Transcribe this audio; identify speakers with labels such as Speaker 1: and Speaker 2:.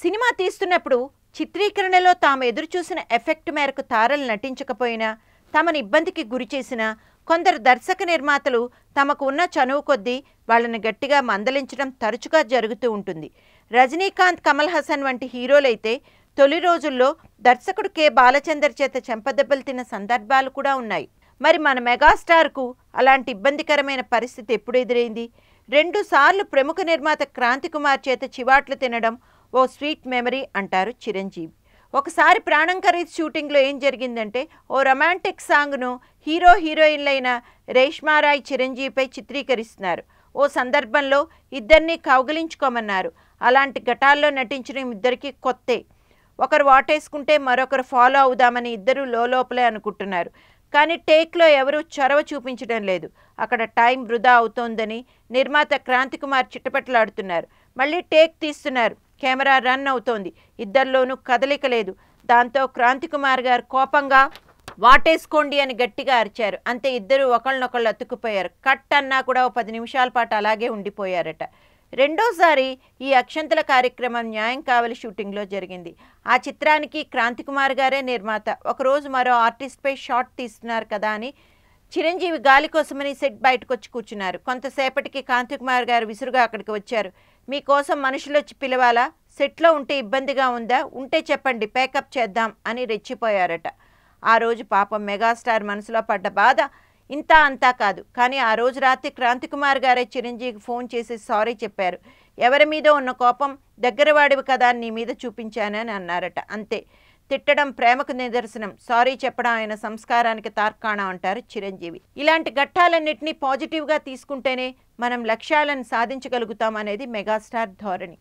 Speaker 1: Cinema తీస్తున్నప్పుడు చిత్రీకరణలో తాము ఎదురు చూసిన ఎఫెక్ట్ మేరకు తారలు నటించకపోయినా తమను ఇబ్బందికి గురి చేసిన కొందరు దర్శక నిర్మాతలు తమకు ఉన్న చనువు కొద్దీ వాళ్ళని గట్టిగా మందలించడం తరచుగా జరుగుతూ ఉంటుంది. రజనీకాంత్, కమల్ హాసన్ వంటి హీరోలైతే తొలి రోజుల్లో దర్శకుడు కె బాలచందర్ చేత చెంపదెబ్బలు తిన్న సందర్భాలు కూడా ఉన్నాయి. మరి మన మెగాస్టార్కు అలాంటి ఇబ్బందికరమైన పరిస్థితి ఎప్పుడు ఎదురైంది? 2 సార్లు ప్రముఖ నిర్మాత క్రాంతి కుమార్ చేత చివాట్లు తినడం ఓ స్వీట్ మెమరీ అంటారు చిరంజీవి. ఒకసారి ప్రాణం ఖరీద్ షూటింగ్లో ఏం జరిగిందంటే, ఓ రొమాంటిక్ సాంగ్ను హీరో హీరోయిన్లైన రేష్మారాయ్ చిరంజీవిపై చిత్రీకరిస్తున్నారు. ఓ సందర్భంలో ఇద్దరినీ కౌగిలించుకోమన్నారు. అలాంటి ఘటాల్లో నటించిన ఇద్దరికీ కొత్తే. ఒకరు వాటేసుకుంటే మరొకరు ఫాలో అవుదామని ఇద్దరు లోపలే అనుకుంటున్నారు. కానీ టేక్లో ఎవరూ చొరవ చూపించడం లేదు. అక్కడ టైం వృధా అవుతోందని నిర్మాత క్రాంతి కుమార్ చిట్టపట్లాడుతున్నారు. మళ్ళీ టేక్ తీస్తున్నారు. కెమెరా రన్ అవుతోంది. ఇద్దరిలోనూ కదలిక లేదు. దాంతో క్రాంతి కుమార్ గారు కోపంగా వాటేసుకోండి అని గట్టిగా అరిచారు. అంతే, ఇద్దరు ఒకళ్ళనొకళ్ళు అతుక్కుపోయారు. కట్ అన్నా కూడా ఓ 10 నిమిషాల పాటు అలాగే ఉండిపోయారట. రెండోసారి ఈ అక్షంతల కార్యక్రమం న్యాయం కావలి షూటింగ్లో జరిగింది. ఆ చిత్రానికి క్రాంతి కుమార్ గారే నిర్మాత. ఒకరోజు మరో ఆర్టిస్ట్పై షాట్ తీస్తున్నారు కదా అని చిరంజీవి గాలి కోసమని సెట్ బయటకు వచ్చి కూర్చున్నారు. కొంతసేపటికి క్రాంతి కుమార్ గారు విసురుగా అక్కడికి వచ్చారు. మీకోసం మనుషులు వచ్చి పిలవాలా? సెట్లో ఉంటే ఇబ్బందిగా ఉందా? ఉంటే చెప్పండి, పేకప్ చేద్దాం అని రెచ్చిపోయారట. ఆ రోజు పాపం మెగాస్టార్ మనసులో పడ్డ బాధ ఇంతా అంతా కాదు. కానీ ఆ రోజు రాత్రి క్రాంతి కుమార్ గారే చిరంజీవికి ఫోన్ చేసి సారీ చెప్పారు. ఎవరి మీద ఉన్న కోపం దగ్గరవాడివి కదా నీ మీద చూపించానని అన్నారట. అంతే, తిట్టడం ప్రేమకు నిదర్శనం, సారీ చెప్పడం ఆయన సంస్కారానికి తార్కాణం అంటారు చిరంజీవి. ఇలాంటి ఘట్టాలన్నింటినీ పాజిటివ్గా తీసుకుంటేనే మనం లక్ష్యాలను సాధించగలుగుతాం అనేది మెగాస్టార్ ధోరణి.